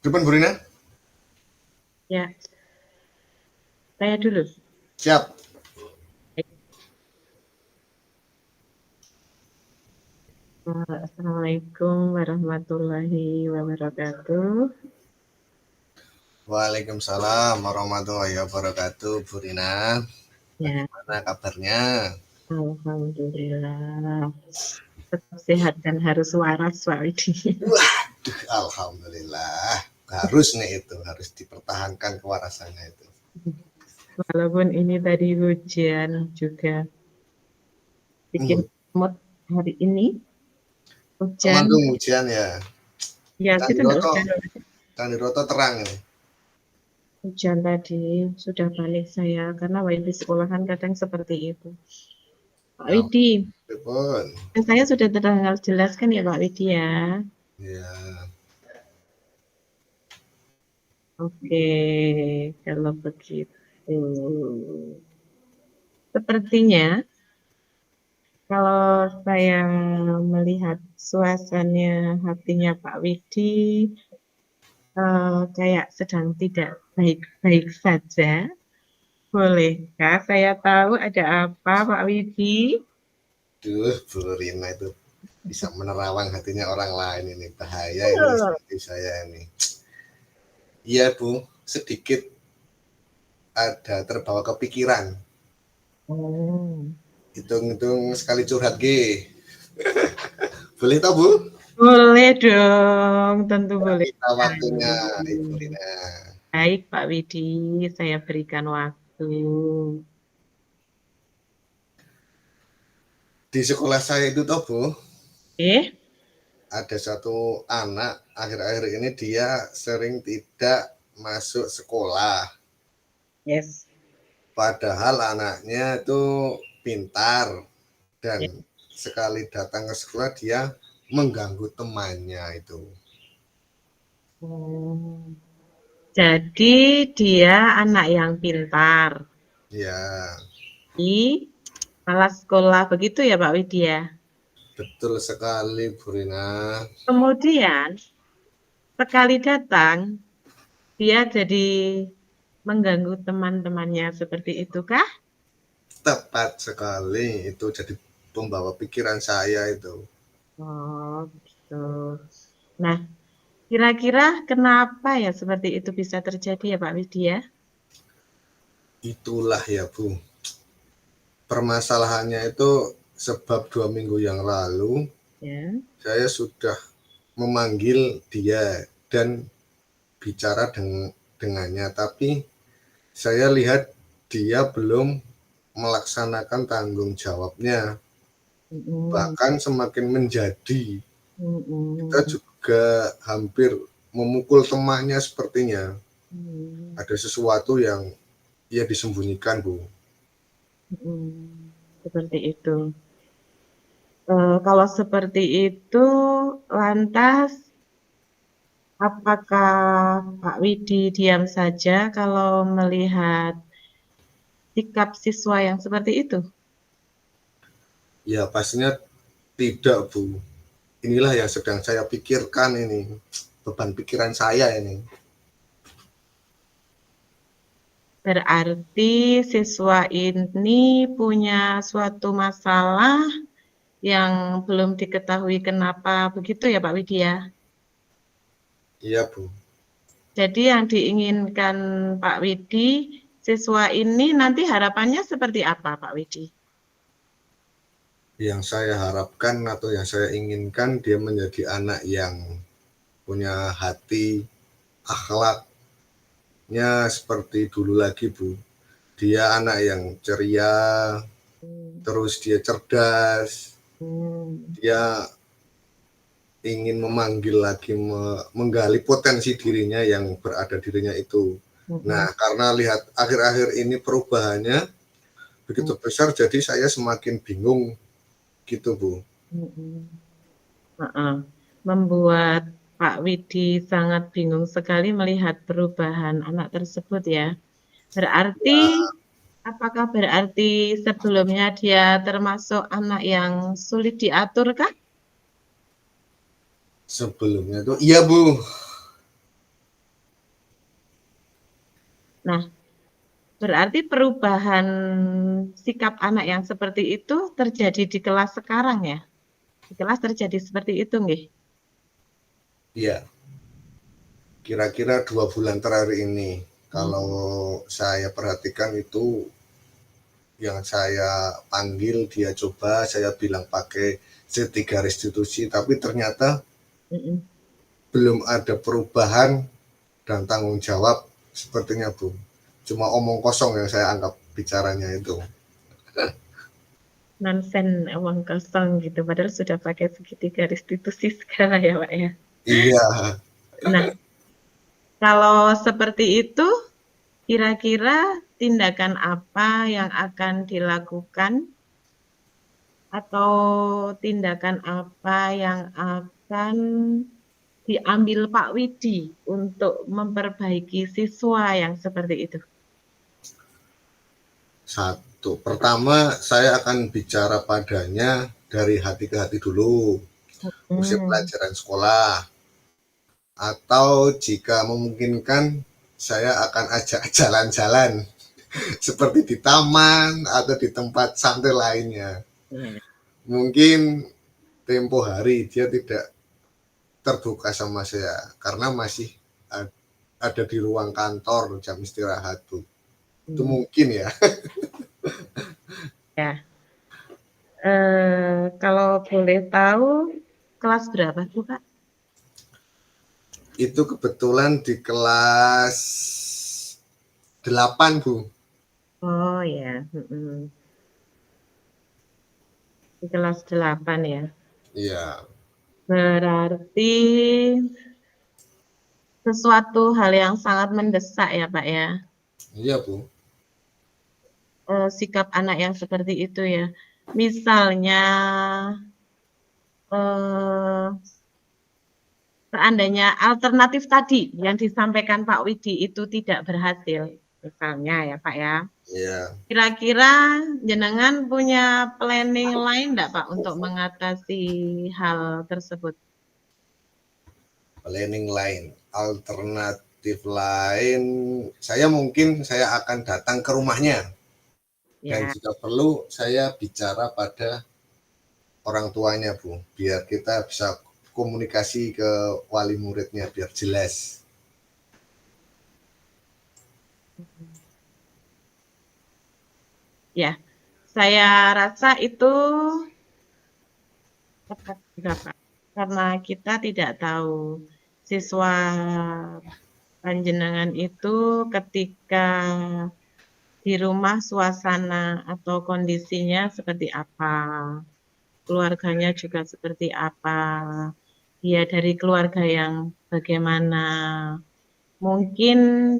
Depan Bu Rina? Ya, saya dulu. Siap. Assalamualaikum warahmatullahi wabarakatuh. Waalaikumsalam warahmatullahi wabarakatuh, Bu Rina. Ya, Bagaimana kabarnya? alhamdulillah. Tetap sehat dan harus waras, Pak Widi. Waduh, alhamdulillah. Harus nih itu, harus dipertahankan kewarasannya itu. Walaupun ini tadi hujan juga bikin Hmm. mood hari ini. Hujan, Temanggung hujan ya. ya kita nggak Candiroto, hujan. Candiroto terang ini. Hujan tadi sudah balik saya karena wifi sekolahan kadang seperti itu. Pak Ya, Widi, ampun. saya sudah terdengar jelas kan ya Pak Widi ya? Ya, Oke, kalau begitu. Sepertinya kalau saya melihat suasana hatinya Pak Widi kayak sedang tidak baik-baik saja. Bolehkah saya tahu ada apa Pak Widi? duh, Bu Rina itu bisa menerawang hatinya orang lain ini. Bahaya ini istri saya ini. Iya, Bu, sedikit ada terbawa kepikiran. Oh, Hitung-hitung sekali curhat G. Boleh tau Bu? boleh dong, tentu boleh Kita waktunya sekali. Ibu Rina. Baik Pak Widi, saya berikan waktu. Di sekolah saya itu toh Bu, Eh, ada satu anak akhir-akhir ini dia sering tidak masuk sekolah. yes. Padahal anaknya itu pintar dan Ya. sekali datang ke sekolah dia mengganggu temannya itu. Hmm. Jadi dia anak yang pintar Ya, di malah sekolah begitu ya Pak Widya. betul sekali Bu Rina. Kemudian sekali datang dia jadi mengganggu teman-temannya seperti itu kah? Tepat sekali itu jadi pembawa pikiran saya itu. Oh, gitu. Nah, kira-kira kenapa ya seperti itu bisa terjadi ya Pak Widya? Itulah ya Bu, permasalahannya itu sebab 2 minggu yang lalu Ya. saya sudah memanggil dia dan bicara dengannya, tapi saya lihat dia belum melaksanakan tanggung jawabnya, Mm-mm. bahkan semakin menjadi. Kita Mm-mm. juga hampir memukul temannya sepertinya. Mm-mm. Ada sesuatu yang ia disembunyikan Bu. Mm-mm. Seperti itu. Kalau seperti itu, lantas apakah Pak Widi diam saja kalau melihat sikap siswa yang seperti itu? Ya pastinya tidak Bu. Inilah yang sedang saya pikirkan ini, beban pikiran saya ini. Berarti siswa ini punya suatu masalah yang belum diketahui kenapa begitu ya Pak Widi ya? Iya Bu. Jadi yang diinginkan Pak Widi, siswa ini nanti harapannya seperti apa Pak Widi? Yang saya harapkan atau yang saya inginkan dia menjadi anak yang punya hati, akhlaknya seperti dulu lagi Bu. Dia anak yang ceria, Hmm. terus dia cerdas, Hmm. dia ingin memanggil lagi, menggali potensi dirinya yang berada dirinya itu. Nah, Hmm. karena lihat akhir-akhir ini perubahannya begitu Hmm. besar, jadi saya semakin bingung gitu Bu. Hmm. Heeh. Membuat Pak Widi sangat bingung sekali melihat perubahan anak tersebut ya. Berarti, apakah berarti sebelumnya dia termasuk anak yang sulit diatur kah? Sebelumnya tuh iya Bu, Nah, berarti perubahan sikap anak yang seperti itu terjadi di kelas sekarang ya? Di kelas terjadi seperti itu nggih? Iya, kira-kira 2 bulan terakhir ini kalau Hmm. saya perhatikan itu yang saya panggil dia coba, saya bilang pakai C3 restitusi, tapi ternyata Mm-mm. belum ada perubahan dan tanggung jawab sepertinya Bu. Cuma omong kosong yang saya anggap bicaranya itu. Nonsen uang kosong gitu, padahal sudah pakai segitiga restitusi segala ya Pak ya. Iya, Nah, kalau seperti itu, kira-kira tindakan apa yang akan dilakukan atau tindakan apa yang akan diambil Pak Widi untuk memperbaiki siswa yang seperti itu? satu. Pertama, saya akan bicara padanya dari hati ke hati dulu, usai Hmm. pelajaran sekolah. Atau jika memungkinkan, saya akan ajak jalan-jalan seperti di taman atau di tempat santai lainnya. Ya. Mungkin tempo hari dia tidak terbuka sama saya karena masih ada di ruang kantor jam istirahat tuh. Itu Hmm. mungkin ya. Ya. Kalau boleh tahu, kelas berapa tuh Pak? Itu kebetulan di kelas 8 Bu. Oh ya, di kelas 8 ya. Iya, Berarti sesuatu hal yang sangat mendesak ya Pak ya. iya Bu. Sikap anak yang seperti itu ya. Misalnya eh, seandainya alternatif tadi yang disampaikan Pak Widi itu tidak berhasil, misalnya ya Pak ya. Iya, Kira-kira jenengan punya planning lain enggak Pak untuk mengatasi hal tersebut? planning lain, alternatif lain, saya mungkin saya akan datang ke rumahnya dan Ya, jika perlu saya bicara pada orang tuanya Bu, biar kita bisa komunikasi ke wali muridnya biar jelas. ya. Saya rasa itu tepat juga Pak. Karena kita tidak tahu siswa panjenengan itu ketika di rumah suasana atau kondisinya seperti apa, keluarganya juga seperti apa, dia dari keluarga yang bagaimana. Mungkin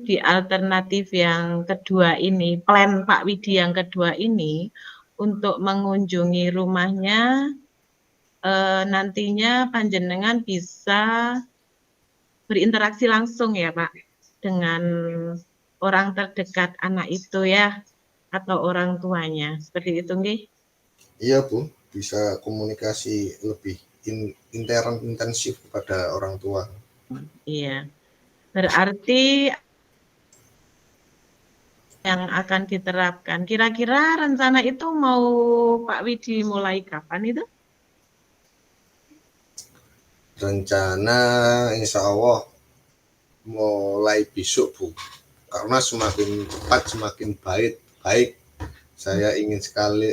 di alternatif yang kedua ini, plan Pak Widi yang kedua ini, untuk mengunjungi rumahnya, nantinya panjenengan bisa berinteraksi langsung ya Pak, dengan orang terdekat anak itu ya, atau orang tuanya. Seperti itu nggih? Iya Bu, bisa komunikasi lebih intensif kepada orang tua. Iya. Berarti yang akan diterapkan. Kira-kira rencana itu mau Pak Widi mulai kapan itu? Rencana insya Allah mulai besok Bu, karena semakin cepat semakin baik. Baik, saya ingin sekali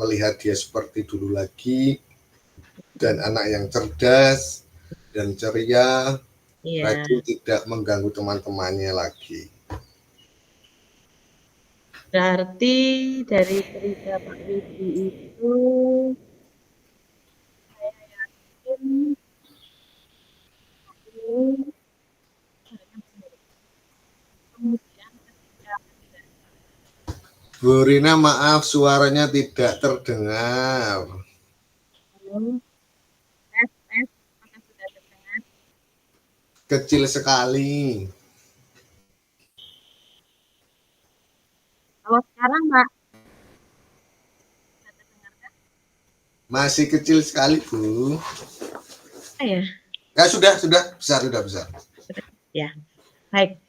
melihat dia seperti dulu lagi dan anak yang cerdas dan ceria, Iya. rajin, tidak mengganggu teman-temannya lagi. Berarti dari cerita Pak Widi itu, saya yakin ini hanya kemudian ketika Bu Rina, maaf suaranya tidak terdengar. halo, tes, tes, apakah sudah terdengar? Kecil sekali. Kalau sekarang Pak, sudah terdengar kan? Masih kecil sekali, Bu. Ya, Ya sudah besar, sudah besar. ya, baik.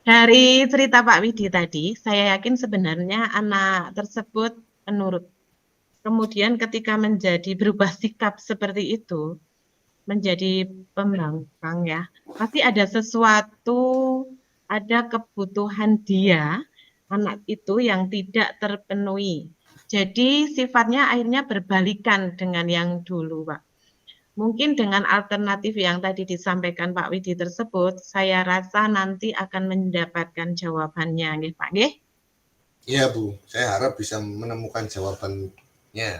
Dari cerita Pak Widi tadi, saya yakin sebenarnya anak tersebut penurut. Kemudian ketika berubah sikap seperti itu, menjadi pembangkang ya, pasti ada sesuatu, ada kebutuhan dia, anak itu yang tidak terpenuhi. Jadi sifatnya akhirnya berbalikan dengan yang dulu, Pak. Mungkin dengan alternatif yang tadi disampaikan Pak Widi tersebut, saya rasa nanti akan mendapatkan jawabannya, nggih Pak, nggih? Iya Bu, saya harap bisa menemukan jawabannya.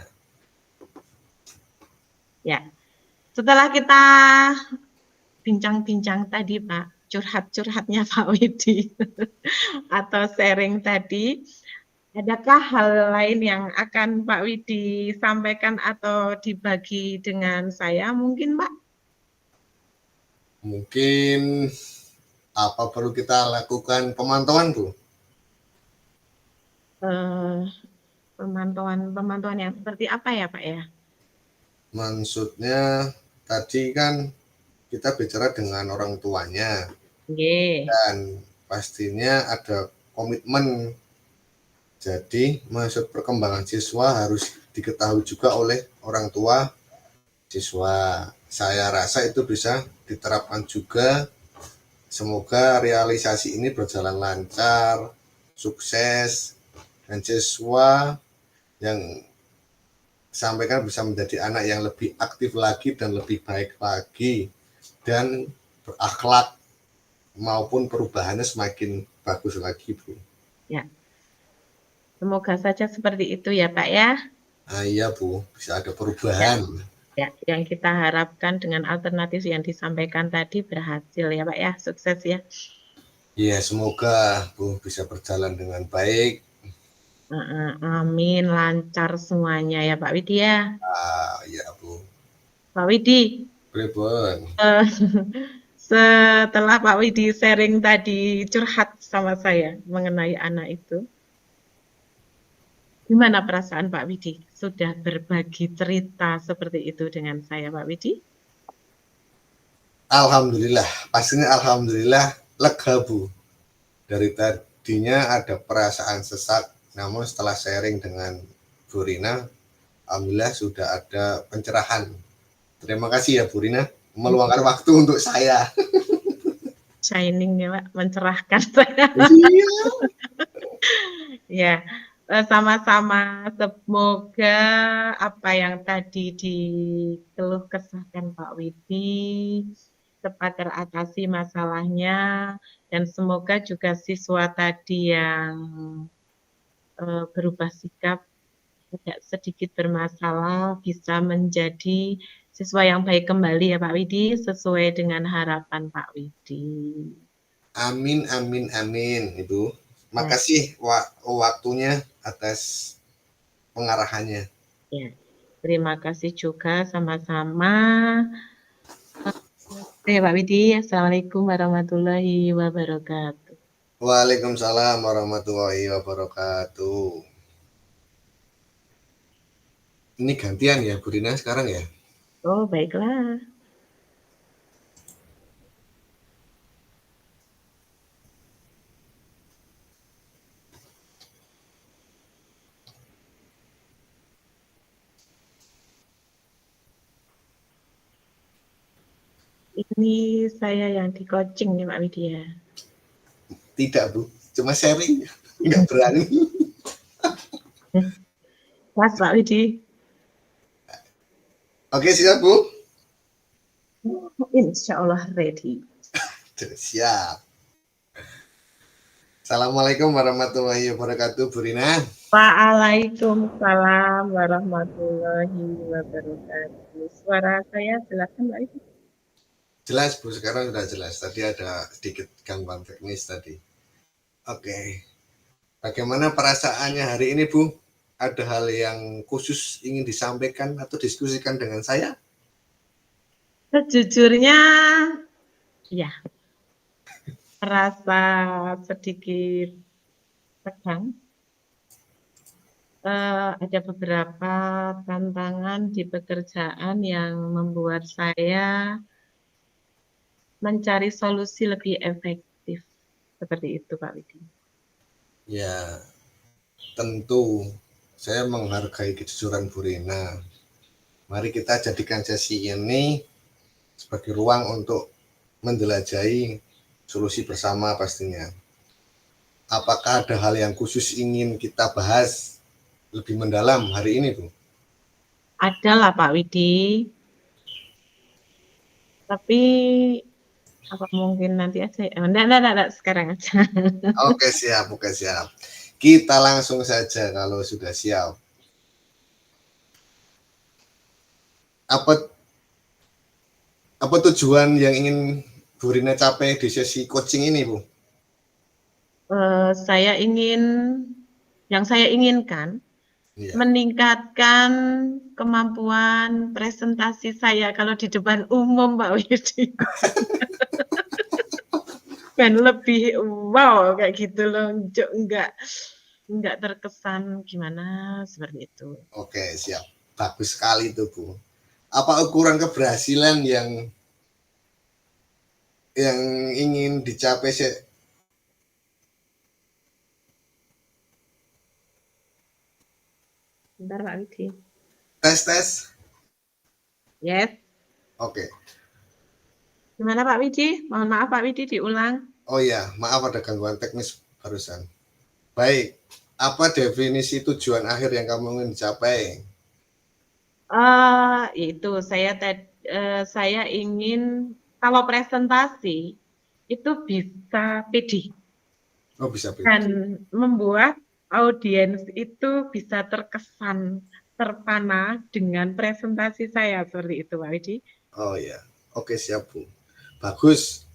Ya, setelah kita bincang-bincang tadi Pak, curhat-curhatnya Pak Widi atau sharing tadi, adakah hal lain yang akan Pak Widi sampaikan atau dibagi dengan saya mungkin Pak? Mungkin apa perlu kita lakukan pemantauan Bu? Eh, pemantauan yang seperti apa ya Pak ya? Maksudnya tadi kan kita bicara dengan orang tuanya Nggih. dan pastinya ada komitmen. Jadi maksud perkembangan siswa harus diketahui juga oleh orang tua siswa. Saya rasa itu bisa diterapkan juga. Semoga realisasi ini berjalan lancar, sukses, dan siswa yang sampaikan bisa menjadi anak yang lebih aktif lagi dan lebih baik lagi dan berakhlak maupun perubahannya semakin bagus lagi Bu. Ya, semoga saja seperti itu ya Pak ya. Nah, iya Bu, bisa ada Ya, perubahan. ya, yang kita harapkan dengan alternatif yang disampaikan tadi berhasil ya Pak ya, sukses ya. Ya semoga Bu bisa berjalan dengan baik. Amin, lancar semuanya ya Pak Widi ya. Ya Bu. Pak Widi, Pripun? eh, setelah Pak Widi sharing tadi curhat sama saya mengenai anak itu, gimana perasaan Pak Widi? Sudah berbagi cerita seperti itu dengan saya Pak Widi? Alhamdulillah, pastinya alhamdulillah lega Bu. Dari tadinya ada perasaan sesak, namun setelah sharing dengan Bu Rina, alhamdulillah sudah ada pencerahan. Terima kasih ya Bu Rina, meluangkan waktu untuk saya. Shining ya Pak, mencerahkan saya. Iya. Ya, sama-sama. Semoga apa yang tadi dikeluh kesahkan Pak Widi cepat teratasi masalahnya dan semoga juga siswa tadi yang berubah sikap agak sedikit bermasalah bisa menjadi siswa yang baik kembali ya Pak Widi sesuai dengan harapan Pak Widi. Amin, amin, amin Ibu. Ya, Makasih waktunya atas pengarahannya. ya. Terima kasih juga sama-sama. Oke, Pak Widi. Assalamualaikum warahmatullahi wabarakatuh. Waalaikumsalam warahmatullahi wabarakatuh. Ini gantian ya Bu Rina sekarang ya? Oh, baiklah. Ini saya yang di coaching nih, Pak Widi ya. Tidak Bu, cuma sharing, nggak berani. Mas, Pak Widi. Oke siap Bu? Insya Allah ready. Siap. Assalamualaikum warahmatullahi wabarakatuh Bu Rina. Waalaikumsalam warahmatullahi wabarakatuh. Suara saya jelas kan, Pak Widi? Jelas Bu, sekarang sudah jelas. Tadi ada sedikit gangguan teknis tadi. Oke. Bagaimana perasaannya hari ini Bu? Ada hal yang khusus ingin disampaikan atau diskusikan dengan saya? Sejujurnya, ya, merasa sedikit tegang. Ada beberapa tantangan di pekerjaan yang membuat saya mencari solusi lebih efektif. Seperti itu Pak Widi. Ya, tentu saya menghargai kejujuran Bu Rina. Mari kita jadikan sesi ini sebagai ruang untuk menjelajahi solusi bersama pastinya. Apakah ada hal yang khusus ingin kita bahas lebih mendalam hari ini, Bu? Ada lah Pak Widi. Tapi apa mungkin nanti aja? Enggak, sekarang aja. Oke, siap, oke, siap. Kita langsung saja kalau sudah siap. Apa tujuan yang ingin Bu Rina capai di sesi coaching ini, Bu? Yang saya inginkan Iya. meningkatkan kemampuan presentasi saya kalau di depan umum Pak Widi. Dan lebih wow kayak gitu loh, enggak terkesan gimana seperti itu. Oke, siap. Bagus sekali itu, Bu. Apa ukuran keberhasilan yang ingin dicapai Bentar Pak Widi. tes? Yes. Oke. Gimana Pak Widi? Mohon maaf Pak Widi diulang. Oh ya, maaf ada gangguan teknis barusan. Baik, apa definisi tujuan akhir yang kamu ingin dicapai? Itu saya ingin kalau presentasi itu bisa pede Oh, bisa dan beda. membuat audiens itu bisa terpana dengan presentasi saya seperti itu Pak Widi. Oh ya, oke, siap, Bu. Bagus.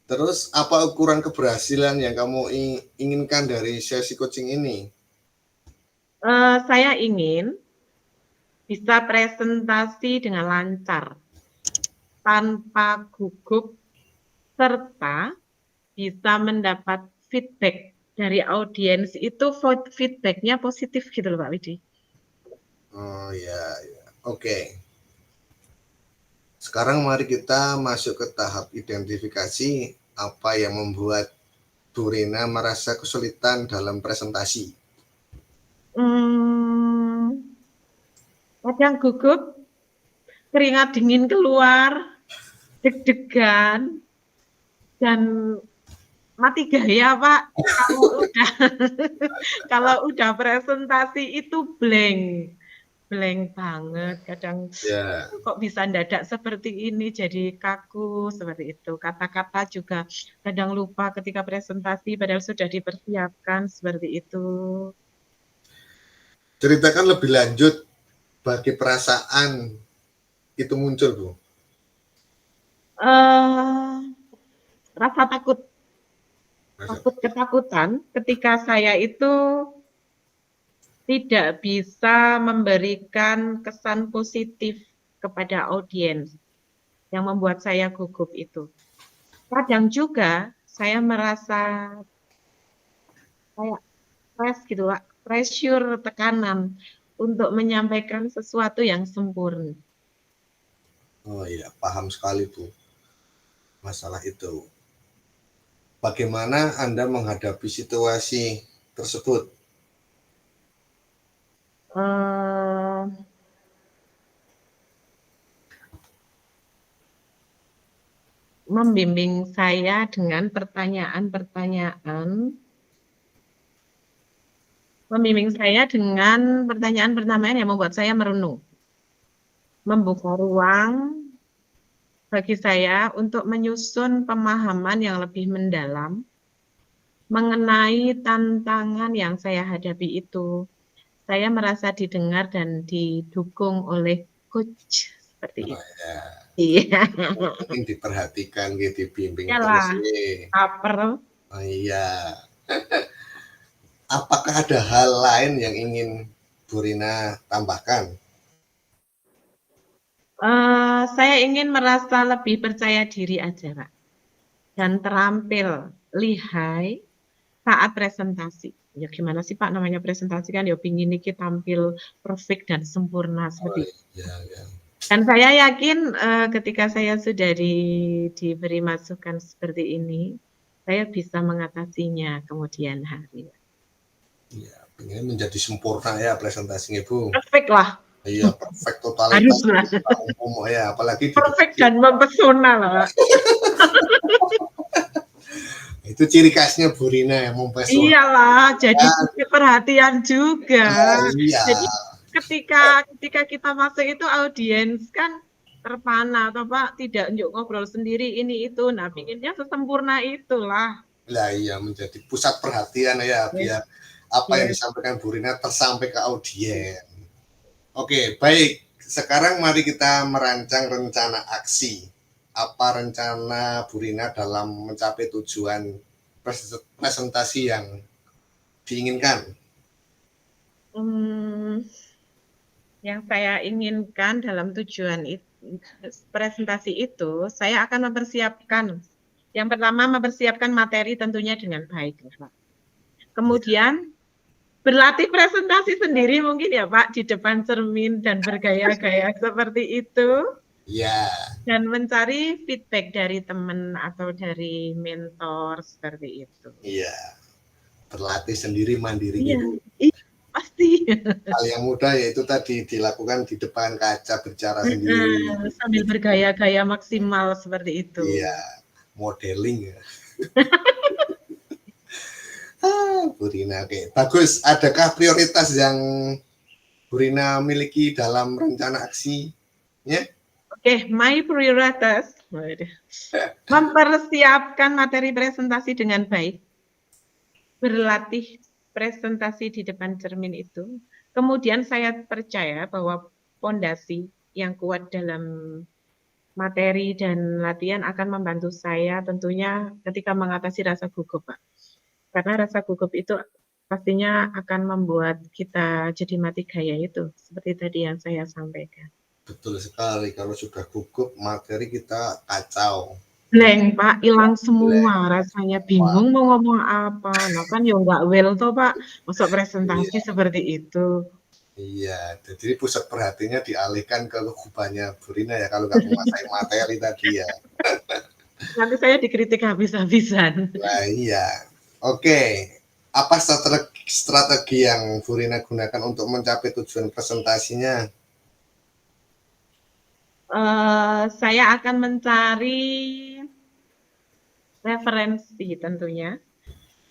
Terus apa ukuran keberhasilan yang kamu inginkan dari sesi coaching ini? Saya ingin bisa presentasi dengan lancar, tanpa gugup, serta bisa mendapat feedback dari audiens itu feedbacknya positif gitu loh Pak Widi. Oh ya, oke. Sekarang mari kita masuk ke tahap identifikasi apa yang membuat Bu Rina merasa kesulitan dalam presentasi. Kadang gugup, keringat dingin keluar, deg-degan, dan mati gaya Pak. Kalau udah presentasi itu blank banget. Kadang Ya, kok bisa mendadak seperti ini, jadi kaku seperti itu. Kata-kata juga kadang lupa ketika presentasi, padahal sudah dipersiapkan seperti itu. ceritakan lebih lanjut bagi perasaan itu muncul, Bu. Rasa ketakutan ketika saya itu tidak bisa memberikan kesan positif kepada audiens yang membuat saya gugup itu. Kadang juga saya merasa kayak gitu, pressure, tekanan untuk menyampaikan sesuatu yang sempurna. Oh iya, paham sekali, Bu, masalah itu. Bagaimana Anda menghadapi situasi tersebut? Membimbing saya dengan pertanyaan-pertanyaan yang membuat saya merenung, membuka ruang bagi saya untuk menyusun pemahaman yang lebih mendalam mengenai tantangan yang saya hadapi itu. Saya merasa didengar dan didukung oleh coach seperti Oh itu. ya, Iya, mungkin diperhatikan, gitu, dibimbing terus. iyalah, caper. Oh iya. Apakah ada hal lain yang ingin Bu Rina tambahkan? Saya ingin merasa lebih percaya diri aja, Pak. Dan terampil, lihai saat presentasi. Ya gimana sih Pak namanya presentasi kan ya pingin niki tampil perfect dan sempurna Oh seperti itu. iya, ya. Dan saya yakin ketika saya sudah diberi masukan seperti ini, saya bisa mengatasinya kemudian hari. Iya, pengen menjadi sempurna ya presentasinya, Bu. Perfect lah, Iya, perfect totalitas haruslah. umum ya, apalagi di depan. Perfect dan mempesona lah, Pak. Itu ciri khasnya Bu Rina yang mempesona. Iyalah, jadi Kan? pusat perhatian juga. Iya, Jadi ketika kita masuk itu audiens kan terpana atau Pak tidak ngobrol sendiri ini itu. Nah, bikinnya sesempurna itulah. lah iya menjadi pusat perhatian ya Yes, biar apa yang yes. disampaikan Bu Rina tersampai ke audiens. Oke, baik. Sekarang mari kita merancang rencana aksi. Apa rencana Bu Rina dalam mencapai tujuan presentasi yang diinginkan? Yang saya inginkan dalam tujuan presentasi itu, saya akan mempersiapkan. Yang pertama, mempersiapkan materi tentunya dengan baik, Pak. Kemudian berlatih presentasi sendiri mungkin ya Pak, di depan cermin dan bergaya-gaya seperti itu. Ya. Dan mencari feedback dari teman atau dari mentor seperti itu. Iya. Berlatih sendiri mandiri. Iya, iya pasti. Hal yang mudah yaitu tadi dilakukan di depan kaca berbicara sendiri. Sambil bergaya-gaya maksimal seperti itu. Iya, modeling ya. Bu Rina, oke. Bagus. Adakah prioritas yang Bu Rina miliki dalam rencana aksinya? Oke, my prioritas mempersiapkan materi presentasi dengan baik, berlatih presentasi di depan cermin itu. Kemudian saya percaya bahwa fondasi yang kuat dalam materi dan latihan akan membantu saya tentunya ketika mengatasi rasa gugup, Pak. Karena rasa gugup itu pastinya akan membuat kita jadi mati gaya itu, seperti tadi yang saya sampaikan. Betul sekali, kalau sudah gugup materi kita kacau. Blank Pak, hilang semua rasanya, bingung mau ngomong apa. Nah kan ya nggak well toh Pak, masuk presentasi seperti itu. Iya, jadi pusat perhatiannya dialihkan ke gugupannya Bu Rina ya kalau nggak menguasai materi tadi ya. Nanti saya dikritik habis-habisan. Nah iya, oke. Apa strategi yang Bu Rina gunakan untuk mencapai tujuan presentasinya? Saya akan mencari referensi tentunya,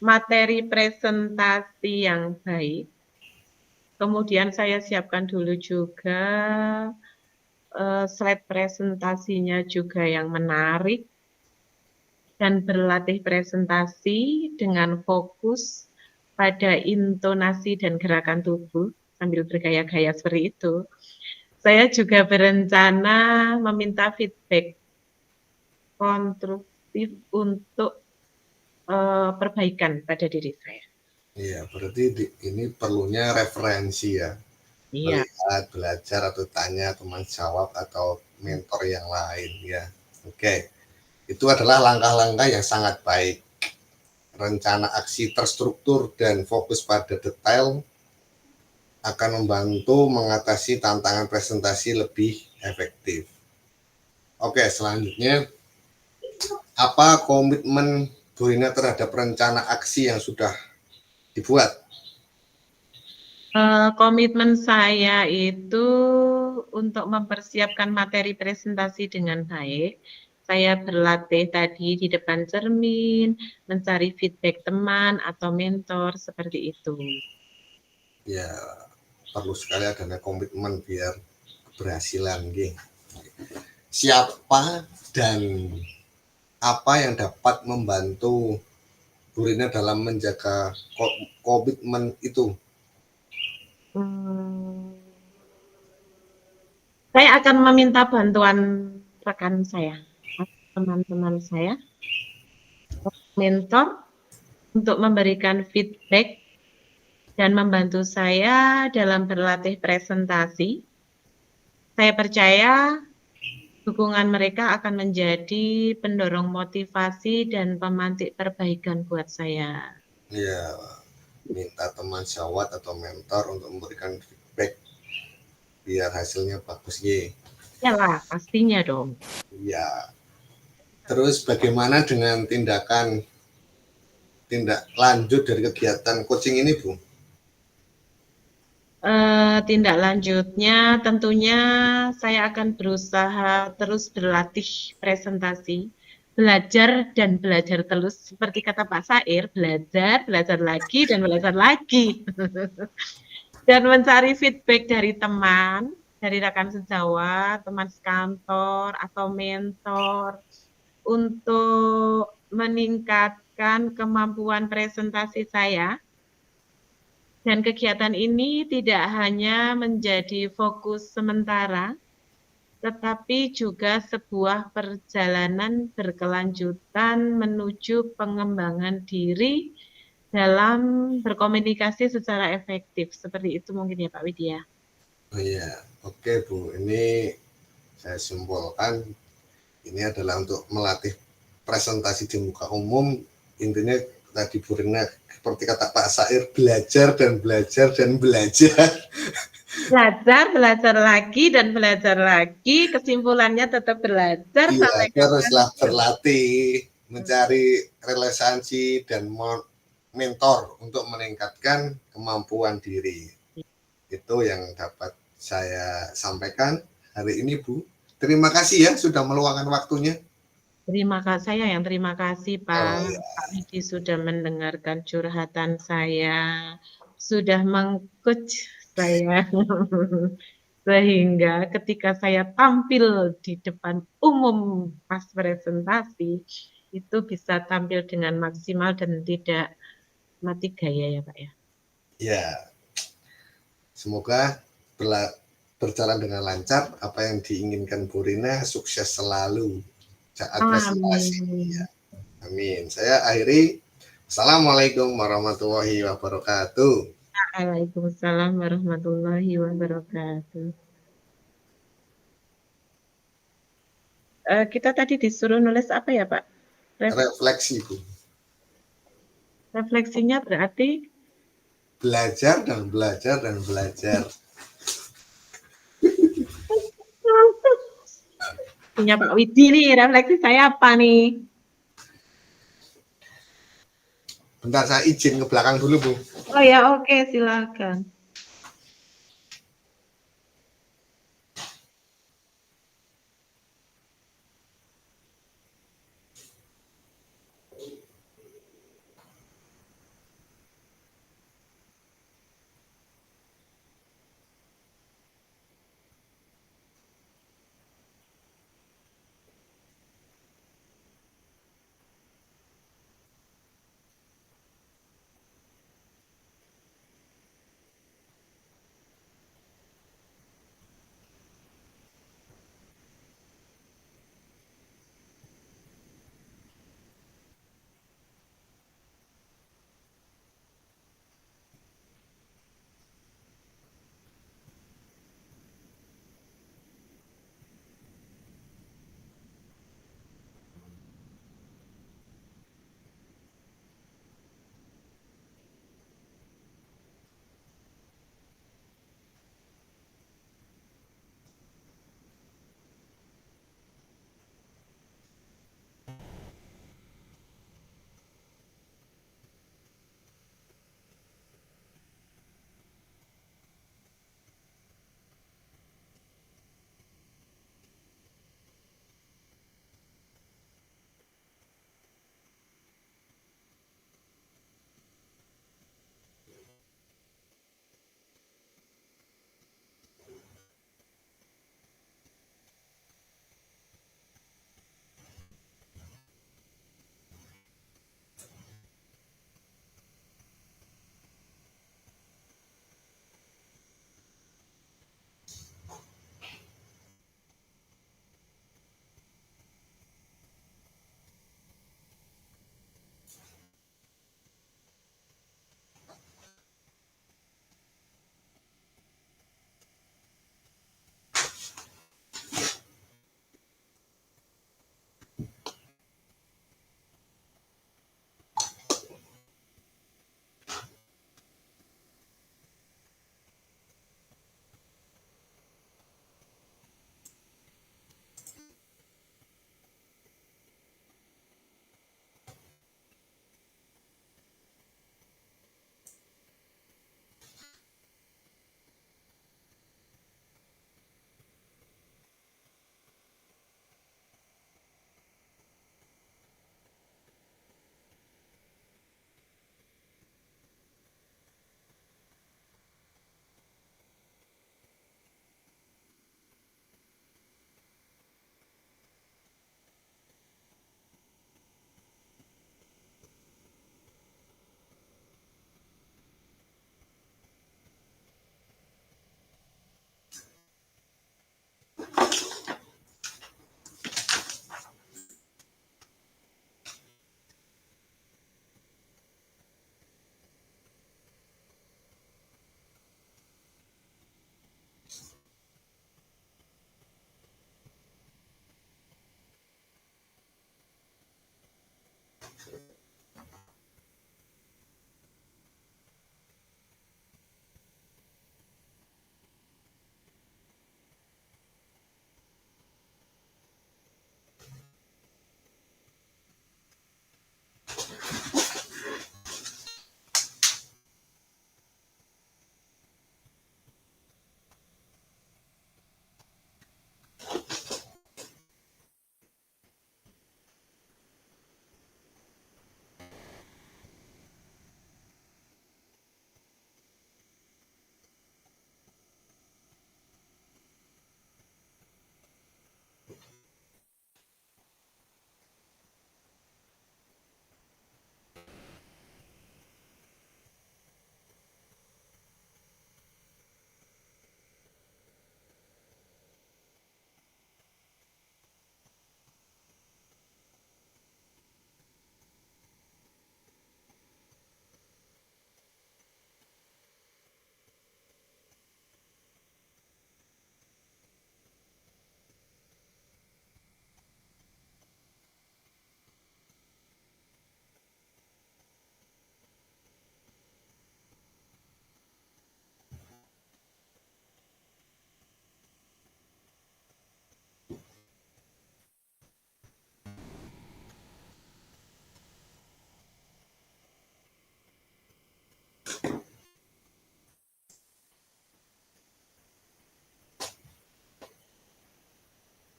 materi presentasi yang baik. Kemudian saya siapkan dulu juga slide presentasinya juga yang menarik dan berlatih presentasi dengan fokus pada intonasi dan gerakan tubuh sambil bergaya-gaya seperti itu. Saya juga berencana meminta feedback konstruktif untuk perbaikan pada diri saya. Iya, berarti ini perlunya referensi ya. Iya. Melihat, belajar atau tanya teman jawab atau mentor yang lain ya. Oke. Itu adalah langkah-langkah yang sangat baik. Rencana aksi terstruktur dan fokus pada detail akan membantu mengatasi tantangan presentasi lebih efektif. Oke, selanjutnya apa komitmen Bu Rina terhadap rencana aksi yang sudah dibuat? Komitmen saya itu untuk mempersiapkan materi presentasi dengan baik. Saya berlatih tadi di depan cermin, mencari feedback teman atau mentor seperti itu. Ya, perlu sekali adanya komitmen biar keberhasilan. Siapa dan apa yang dapat membantu Bu Rina dalam menjaga komitmen itu? Saya akan meminta bantuan rekan saya, teman-teman saya, mentor, untuk memberikan feedback dan membantu saya dalam berlatih presentasi. Saya percaya dukungan mereka akan menjadi pendorong motivasi dan pemantik perbaikan buat saya. Ya, minta teman jawab atau mentor untuk memberikan feedback biar hasilnya bagus. Iyalah, pastinya dong. Ya. Terus bagaimana dengan tindakan tindak lanjut dari kegiatan coaching ini, Bu? Tindak lanjutnya tentunya saya akan berusaha terus berlatih presentasi, belajar dan belajar terus. Seperti kata Pak Sair, belajar, belajar lagi, dan belajar lagi. Dan mencari feedback dari teman, dari rekan sejawat, teman sekantor, atau mentor, untuk meningkatkan kemampuan presentasi saya. Dan kegiatan ini tidak hanya menjadi fokus sementara, tetapi juga sebuah perjalanan berkelanjutan menuju pengembangan diri dalam berkomunikasi secara efektif. Seperti itu mungkin ya Pak Widya. Oh iya, oke Bu. Ini saya simpulkan ini adalah untuk melatih presentasi di muka umum. Intinya tadi Bu Rina seperti kata Pak Sair, belajar dan belajar dan belajar. Belajar, belajar lagi, dan belajar lagi. Kesimpulannya tetap belajar Iya, sampai teruslah kapan. berlatih, mencari relasi dan mentor untuk meningkatkan kemampuan diri. Itu yang dapat saya sampaikan hari ini, Bu. Terima kasih ya sudah meluangkan waktunya. Terima kasih, saya yang terima kasih Oh Pak. ya, Pak Widi sudah mendengarkan curhatan saya, sudah meng-coach saya, sehingga ketika saya tampil di depan umum pas presentasi, itu bisa tampil dengan maksimal dan tidak mati gaya ya Pak ya. ya, semoga berjalan dengan lancar. Apa yang diinginkan Bu Rina sukses selalu saat presentasi. Ya, Amin. amin. Saya akhiri. Assalamualaikum warahmatullahi wabarakatuh. Waalaikumsalam warahmatullahi wabarakatuh. Kita tadi disuruh nulis apa ya Pak? Refleksi, Bu. Refleksinya berarti Belajar dan belajar dan belajar. punya Pak Widi nih, refleksi saya apa nih? Bentar, saya izin ke belakang dulu, Bu. Oh ya, oke, silakan.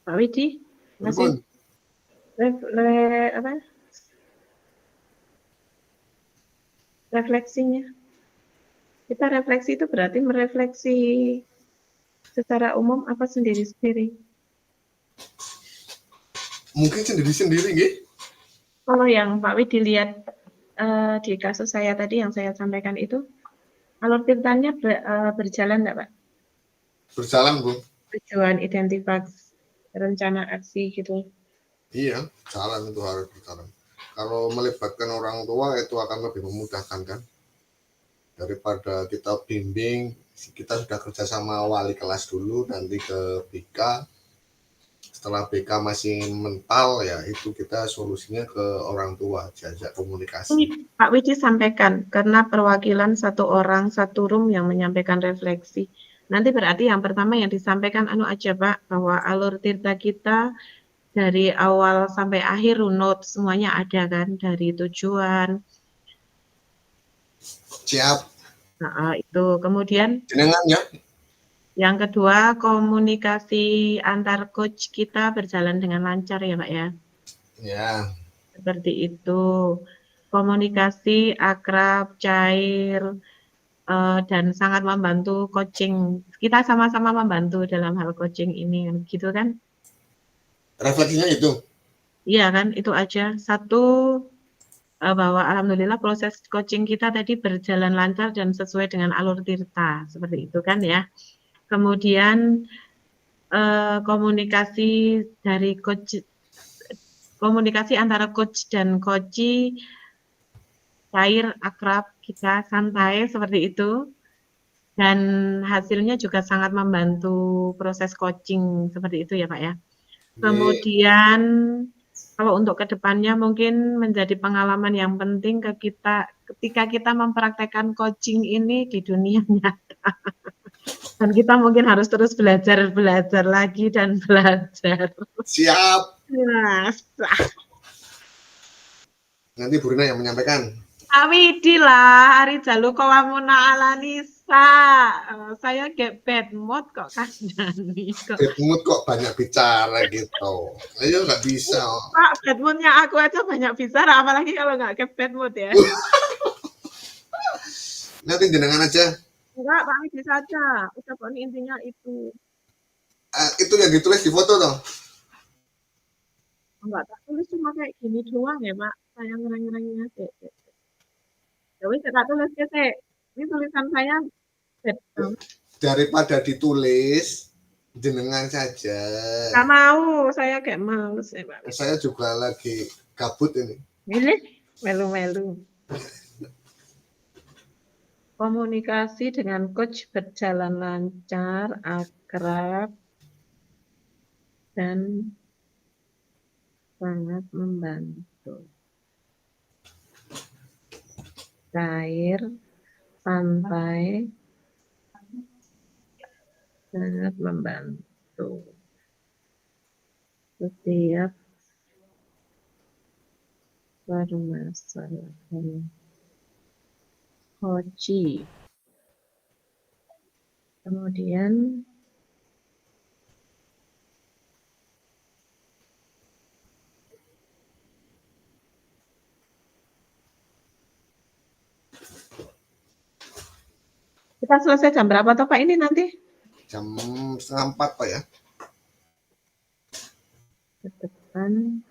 Pak Widi masih Pripun? apa refleksinya. Kita refleksi itu berarti merefleksi secara umum apa sendiri-sendiri. Mungkin sendiri-sendiri nggih. Kalau yang Pak Widi lihat di kasus saya tadi yang saya sampaikan itu, alur ceritanya berjalan enggak, Pak? Berjalan, Bu. Tujuan identifikasi rencana aksi gitu. Iya, jalan itu harus berjalan. Kalau melibatkan orang tua itu akan lebih memudahkan kan. Daripada kita bimbing, kita sudah kerja sama wali kelas dulu, nanti ke BK. Setelah BK masih mental ya itu kita solusinya ke orang tua, diajak komunikasi. Pak Widi sampaikan karena perwakilan satu orang satu room yang menyampaikan refleksi. Nanti berarti yang pertama yang disampaikan aja Pak, bahwa alur tirta kita dari awal sampai akhir runut semuanya ada kan, dari tujuan. Siap. Nah, itu kemudian Jenengan ya. Yang kedua, komunikasi antar coach kita berjalan dengan lancar ya Pak ya. Ya. Seperti itu. Komunikasi akrab, cair, dan sangat membantu coaching. Kita sama-sama membantu dalam hal coaching ini, gitu kan? Refleksinya itu. Iya kan, itu aja. Satu, bahwa alhamdulillah proses coaching kita tadi berjalan lancar dan sesuai dengan alur tirta, seperti itu kan ya. Kemudian komunikasi dari coach, komunikasi antara coach dan coachee cair, akrab, kita santai seperti itu. Dan hasilnya juga sangat membantu proses coaching seperti itu ya Pak ya. Kemudian kalau untuk kedepannya mungkin menjadi pengalaman yang penting ke kita ketika kita mempraktekkan coaching ini di dunia nyata. Dan kita mungkin harus terus belajar lagi dan belajar. Siap. Nah, Nanti Bu Rina yang menyampaikan. Awidi lah, Ari Jalu Kawamuna Alanisa. Saya get bad mood kok kandani kok. Bad mood kok banyak bicara gitu. Ayo nggak bisa. Pak, bad moodnya aku aja banyak bicara, apalagi kalau nggak get bad mood ya. Nanti jenengan aja. Enggak, Pak Widi saja. Udah pokoknya intinya itu. Itu yang ditulis di foto toh? Enggak, tak tulis cuma kayak gini doang ya Pak. Saya ngerang-ngerangnya sih. Jadi saya tak tulis ke sih. Ini tulisan saya bad banget. Daripada ditulis, jenengan saja. Gak mau, saya kayak males ya Pak. Saya juga lagi gabut ini. Ini melu-melu. Komunikasi dengan coach berjalan lancar, akrab, dan sangat membantu. Cair, santai, sangat membantu. Setiap permasalahan coaching. Kemudian kita selesai jam berapa toh Pak ini nanti? Jam 3:30 Pak ya. Ke depan